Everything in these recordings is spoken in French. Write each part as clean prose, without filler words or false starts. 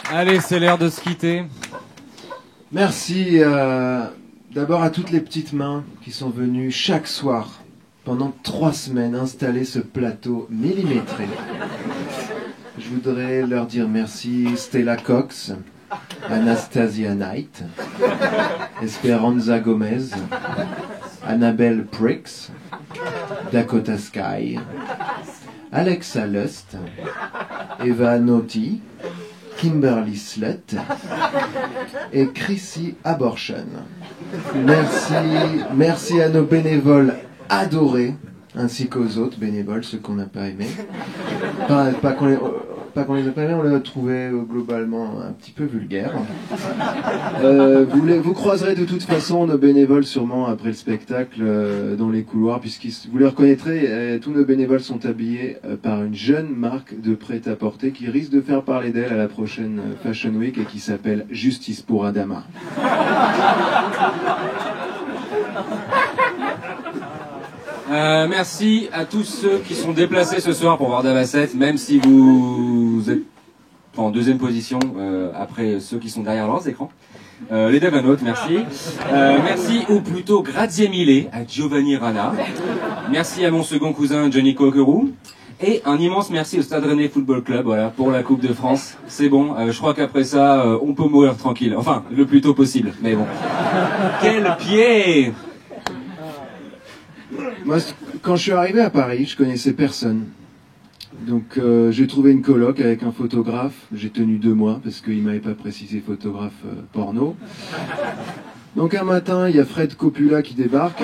Allez, c'est l'heure de se quitter. Merci d'abord à toutes les petites mains qui sont venues chaque soir pendant 3 semaines installer ce plateau millimétré. Je voudrais leur dire merci Stella Cox, Anastasia Knight, Esperanza Gomez, Annabelle Prix, Dakota Sky, Alexa Lust, Eva Naughty, Kimberly Slut et Chrissy Abortion. Merci à nos bénévoles adorés, ainsi qu'aux autres bénévoles, ceux qu'on n'a pas aimés. Pas qu'on les a pas aimés, on les a trouvés globalement un petit peu vulgaires. Vous croiserez de toute façon nos bénévoles sûrement après le spectacle dans les couloirs, vous les reconnaîtrez, tous nos bénévoles sont habillés par une jeune marque de prêt-à-porter qui risque de faire parler d'elle à la prochaine Fashion Week et qui s'appelle Justice pour Adama. Merci à tous ceux qui sont déplacés ce soir pour voir Davaset, même si vous êtes en deuxième position après ceux qui sont derrière leurs écrans. Les Davanotes, merci. Merci, ou plutôt grazie mille, à Giovanni Rana. Merci à mon second cousin Johnny Coquerou. Et un immense merci au Stade Rennais Football Club, voilà, pour la Coupe de France. C'est bon, je crois qu'après ça, on peut mourir tranquille. Enfin, le plus tôt possible, mais bon. Quel pied! Moi, quand je suis arrivé à Paris, je connaissais personne. Donc j'ai trouvé une coloc avec un photographe. J'ai tenu 2 mois parce qu'il m'avait pas précisé photographe porno. Donc un matin, il y a Fred Coppola qui débarque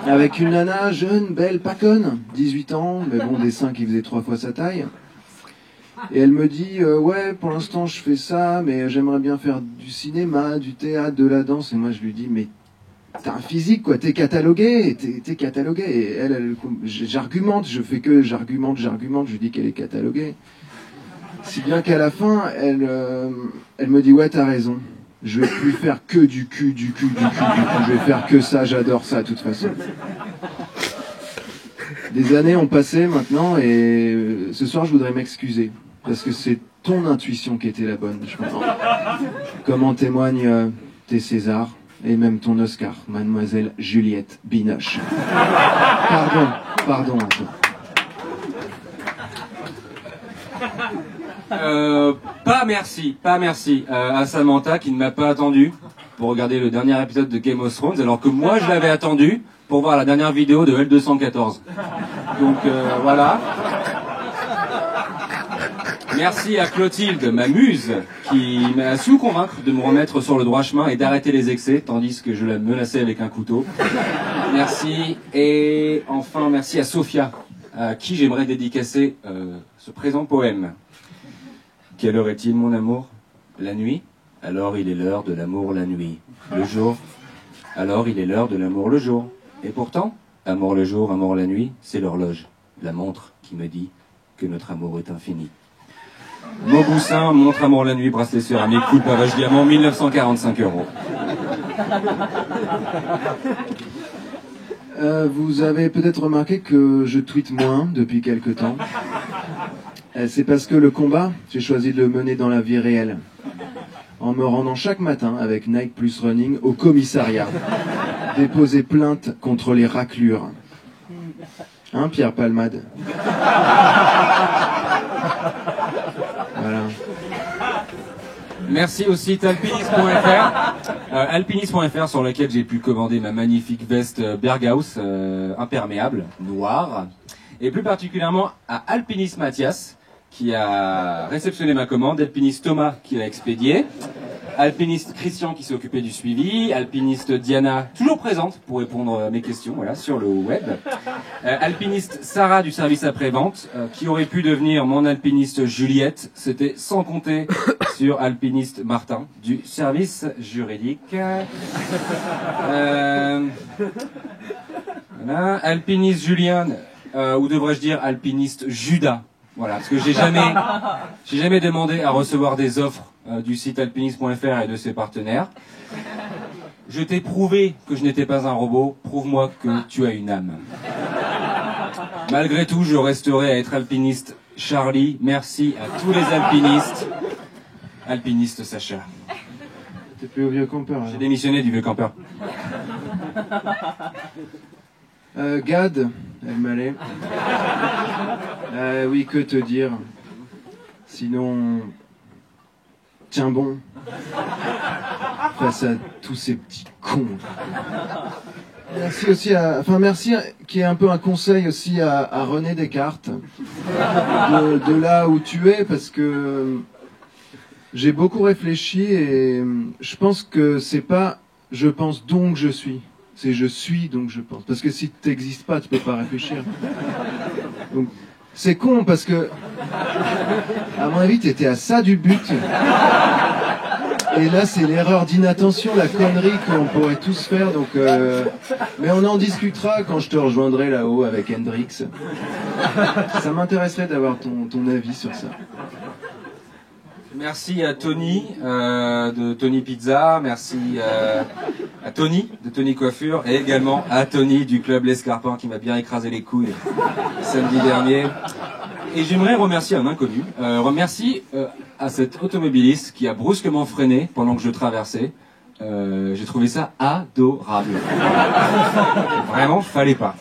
avec une nana jeune, belle, pas conne, 18 ans, mais bon, des seins qui faisaient 3 fois sa taille. Et elle me dit ouais, pour l'instant je fais ça, mais j'aimerais bien faire du cinéma, du théâtre, de la danse. Et moi je lui dis mais t'as un physique quoi, t'es catalogué. Et elle j'argumente, j'argumente, je lui dis qu'elle est cataloguée. Si bien qu'à la fin, elle me dit ouais, t'as raison. Je vais plus faire que du cul. Je vais faire que ça, j'adore ça de toute façon. Des années ont passé maintenant et ce soir je voudrais m'excuser. Parce que c'est ton intuition qui était la bonne, je pense. Comme en témoignent tes Césars et même ton Oscar, mademoiselle Juliette Binoche. Pardon, Antoine. Pas merci à Samantha qui ne m'a pas attendu pour regarder le dernier épisode de Game of Thrones, alors que moi je l'avais attendu pour voir la dernière vidéo de L214. Donc voilà. Merci à Clotilde, ma muse, qui m'a su convaincre de me remettre sur le droit chemin et d'arrêter les excès, tandis que je la menaçais avec un couteau. Merci. Et enfin, merci à Sophia, à qui j'aimerais dédicacer ce présent poème. Quelle heure est-il, mon amour? La nuit? Alors il est l'heure de l'amour la nuit. Le jour? Alors il est l'heure de l'amour le jour. Et pourtant, amour le jour, amour la nuit, c'est l'horloge, la montre qui me dit que notre amour est infini. Mauboussin, montre amour la nuit, bracelet céramique, coupe pavage diamant, 1945 €. Vous avez peut-être remarqué que je tweete moins depuis quelque temps. C'est parce que le combat, j'ai choisi de le mener dans la vie réelle. En me rendant chaque matin avec Nike Plus Running au commissariat. Déposer plainte contre les raclures. Hein, Pierre Palmade? Voilà. Merci au site alpinisme.fr, alpinisme.fr sur lequel j'ai pu commander ma magnifique veste Berghaus imperméable, noire, et plus particulièrement à Alpiniste Mathias qui a réceptionné ma commande, Alpiniste Thomas qui l'a expédiée, Alpiniste Christian qui s'est occupé du suivi, Alpiniste Diana toujours présente pour répondre à mes questions, voilà, sur le web, Alpiniste Sarah du service après-vente qui aurait pu devenir mon alpiniste Juliette, c'était sans compter sur Alpiniste Martin du service juridique. Voilà, Alpiniste Julien, ou devrais-je dire Alpiniste Judas. Voilà, parce que j'ai jamais demandé à recevoir des offres du site alpinisme.fr et de ses partenaires. Je t'ai prouvé que je n'étais pas un robot, prouve-moi que tu as une âme. Malgré tout, je resterai à être alpiniste Charlie. Merci à tous les alpinistes. alpiniste Sacha. T'es plus au vieux campeur. J'ai démissionné du vieux campeur. Gad, elle m'allait. Oui, que te dire. Sinon, tiens bon. Face à tous ces petits cons. Merci aussi merci, qui est un peu un conseil aussi à René Descartes. De là où tu es, parce que j'ai beaucoup réfléchi et je pense que c'est pas je pense donc je suis. C'est je suis donc je pense. Parce que si tu n'existes pas, tu peux pas réfléchir. Donc, c'est con parce que, à mon avis, tu étais à ça du but. Et là, c'est l'erreur d'inattention, la connerie qu'on pourrait tous faire. Donc, mais on en discutera quand je te rejoindrai là-haut avec Hendrix. Ça m'intéresserait d'avoir ton avis sur ça. Merci à Tony de Tony Pizza, merci à Tony de Tony Coiffure et également à Tony du Club L'Escarpin qui m'a bien écrasé les couilles samedi dernier. Et j'aimerais remercier un inconnu, remercie à cet automobiliste qui a brusquement freiné pendant que je traversais. J'ai trouvé ça adorable. Vraiment, fallait pas.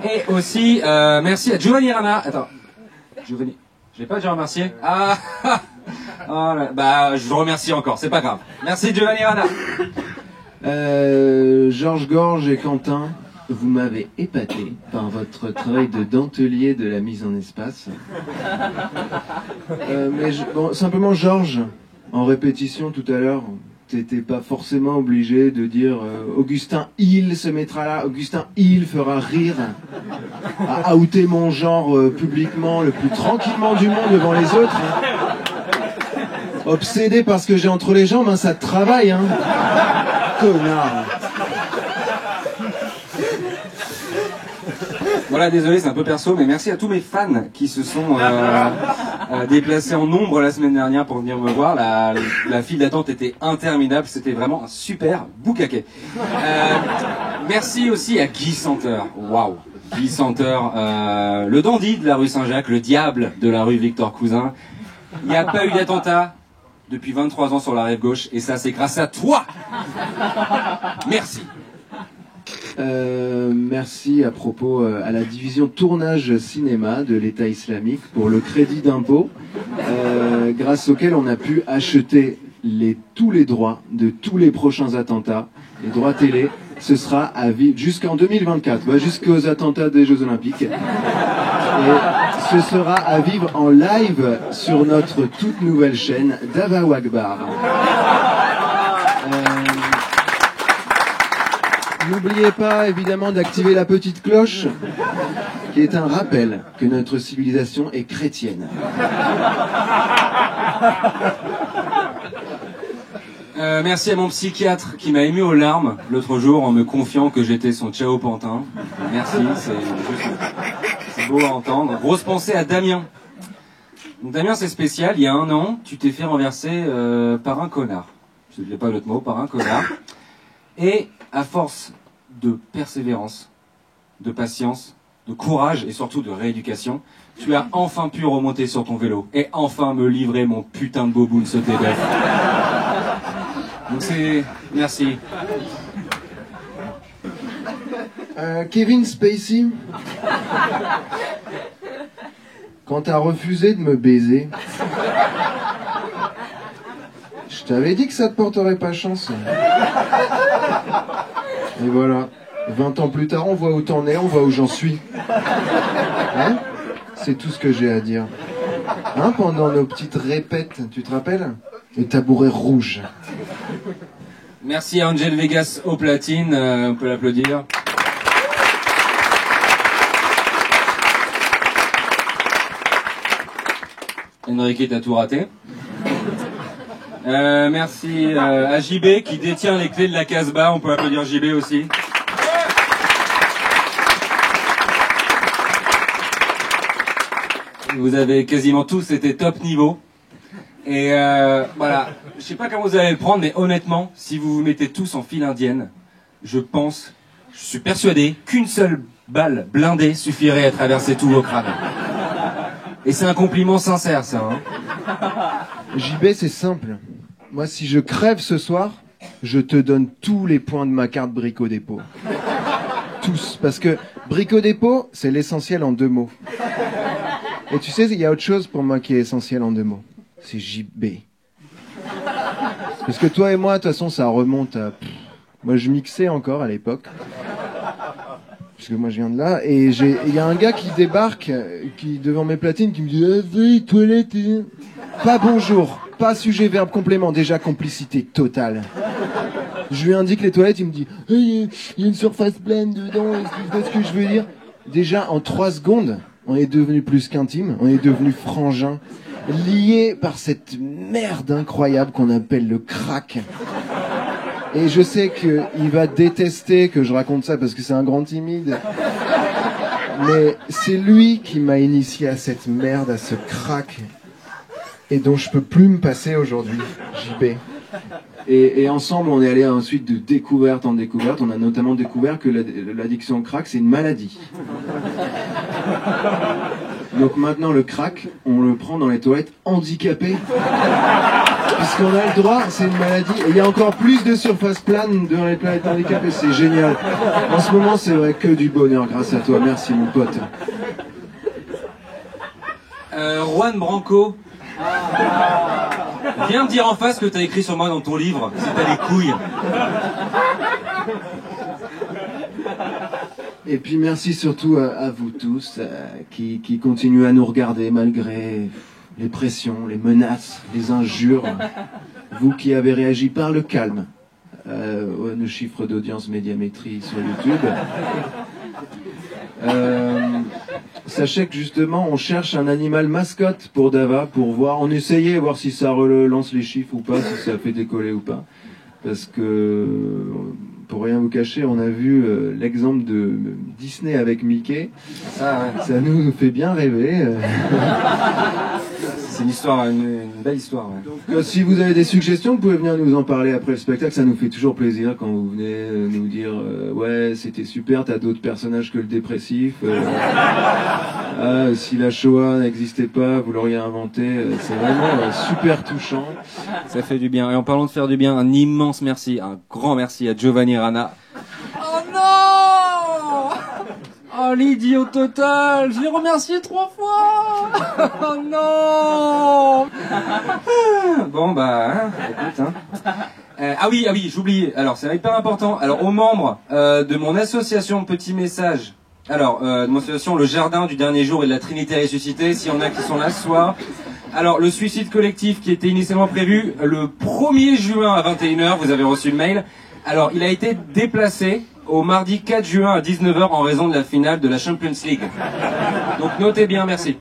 Et aussi, merci à Giovanni Rana. Attends. Giovanni, je l'ai pas déjà remercié. Ah, oh là, bah je le remercie encore, c'est pas grave. Merci Giovanni Rana. Georges Gorge et Quentin, vous m'avez épaté par votre travail de dentelier de la mise en espace. Bon, simplement Georges, en répétition tout à l'heure, t'étais pas forcément obligé de dire Augustin Hill se mettra là, Augustin Hill fera rire, à outer mon genre publiquement le plus tranquillement du monde devant les autres. Obsédé par ce que j'ai entre les jambes, hein, ça te travaille, hein. Connard. Voilà, désolé, c'est un peu perso, mais merci à tous mes fans qui se sont déplacés en nombre la semaine dernière pour venir me voir. La file d'attente était interminable, c'était vraiment un super boucaquet. Merci aussi à Guy Santeur. Waouh, Guy Santeur, le dandy de la rue Saint-Jacques, le diable de la rue Victor Cousin. Il n'y a pas eu d'attentat depuis 23 ans sur la rive gauche, et ça c'est grâce à toi. Merci. Merci à propos à la division tournage cinéma de l'État islamique pour le crédit d'impôt grâce auquel on a pu acheter tous les droits de tous les prochains attentats, les droits télé. Ce sera à vivre jusqu'en 2024, jusqu'aux attentats des Jeux Olympiques. Et ce sera à vivre en live sur notre toute nouvelle chaîne Dava Wagbar. N'oubliez pas évidemment d'activer la petite cloche qui est un rappel que notre civilisation est chrétienne. Merci à mon psychiatre qui m'a ému aux larmes l'autre jour en me confiant que j'étais son Ciao Pantin. Merci, c'est beau à entendre. Grosse pensée à Damien. Donc Damien, c'est spécial, il y a 1 an, tu t'es fait renverser par un connard. Je ne sais pas l'autre mot, par un connard. Et à force de persévérance, de patience, de courage et surtout de rééducation, tu as enfin pu remonter sur ton vélo et enfin me livrer mon putain de boboon sauté d'œuf. Donc c'est... Merci. Kevin Spacey, quand t'as refusé de me baiser, je t'avais dit que ça te porterait pas chance. Et voilà, 20 ans plus tard, on voit où t'en es, on voit où j'en suis. Hein? C'est tout ce que j'ai à dire. Hein, pendant nos petites répètes, tu te rappelles? Les tabourets rouges. Merci à Angel Vegas au platine, on peut l'applaudir. Enrique, t'as tout raté. Merci à JB qui détient les clés de la Casbah, on peut applaudir JB aussi. Vous avez quasiment tous été top niveau. Et voilà, je sais pas comment vous allez le prendre, mais honnêtement, si vous vous mettez tous en file indienne, je suis persuadé qu'une seule balle blindée suffirait à traverser tous vos crânes. Et c'est un compliment sincère, ça. Hein. JB, c'est simple. Moi, si je crève ce soir, je te donne tous les points de ma carte Brico Dépôt. Tous. Parce que Brico Dépôt, c'est l'essentiel en 2 mots. Et tu sais, il y a autre chose pour moi qui est essentiel en 2 mots. C'est JB. Parce que toi et moi, de toute façon, ça remonte à... Moi, je mixais encore à l'époque. Parce que moi, je viens de là. Et il y a un gars qui débarque, qui devant mes platines, qui me dit « Vas-y, toilette !» Pas bonjour, pas sujet, verbe, complément. Déjà, complicité totale. Je lui indique les toilettes, il me dit « Il y a une surface pleine dedans, est-ce que je veux dire ?» Déjà, en 3 secondes, on est devenu plus qu'intime, on est devenu frangin, lié par cette merde incroyable qu'on appelle le crack. Et je sais qu'il va détester que je raconte ça parce que c'est un grand timide. Mais c'est lui qui m'a initié à cette merde, à ce crack. Et dont je peux plus me passer aujourd'hui, JB. Et ensemble, on est allé ensuite de découverte en découverte. On a notamment découvert que l'addiction au crack, c'est une maladie. Donc maintenant, le crack, on le prend dans les toilettes handicapées. Puisqu'on a le droit, c'est une maladie. Et il y a encore plus de surface plane dans les toilettes handicapées. C'est génial. En ce moment, c'est vrai que du bonheur grâce à toi. Merci, mon pote. Juan Branco. Viens me dire en face ce que t'as écrit sur moi dans ton livre, si t'as les couilles. Et puis merci surtout à vous tous qui continuez à nous regarder malgré les pressions, les menaces, les injures. Vous qui avez réagi par le calme nos chiffres d'audience médiamétrie sur YouTube. Sachez que justement on cherche un animal mascotte pour Dava, pour voir, on essayait voir si ça relance les chiffres ou pas, si ça fait décoller ou pas. Parce que, pour rien vous cacher, on a vu l'exemple de Disney avec Mickey. Ça nous fait bien rêver. C'est une histoire, une belle histoire. Ouais. Donc, si vous avez des suggestions, vous pouvez venir nous en parler après le spectacle. Ça nous fait toujours plaisir quand vous venez nous dire ouais, c'était super, t'as d'autres personnages que le dépressif. Si la Shoah n'existait pas, vous l'auriez inventé. C'est vraiment super touchant. Ça fait du bien. Et en parlant de faire du bien, un immense merci, un grand merci à Giovanni Rana. Oh non! Oh l'idiot total! Je l'ai remercié 3 fois! Oh non! Bon bah, hein, écoute, hein. Ah oui, j'oublie. Alors c'est hyper important. Alors aux membres de mon association Petit Message. Alors, de mon association Le Jardin du Dernier Jour et de la Trinité Ressuscitée, s'il y en a qui sont là ce soir. Alors, le suicide collectif qui était initialement prévu le 1er juin à 21h, vous avez reçu le mail. Alors, il a été déplacé au mardi 4 juin à 19h en raison de la finale de la Champions League. Donc, notez bien, merci.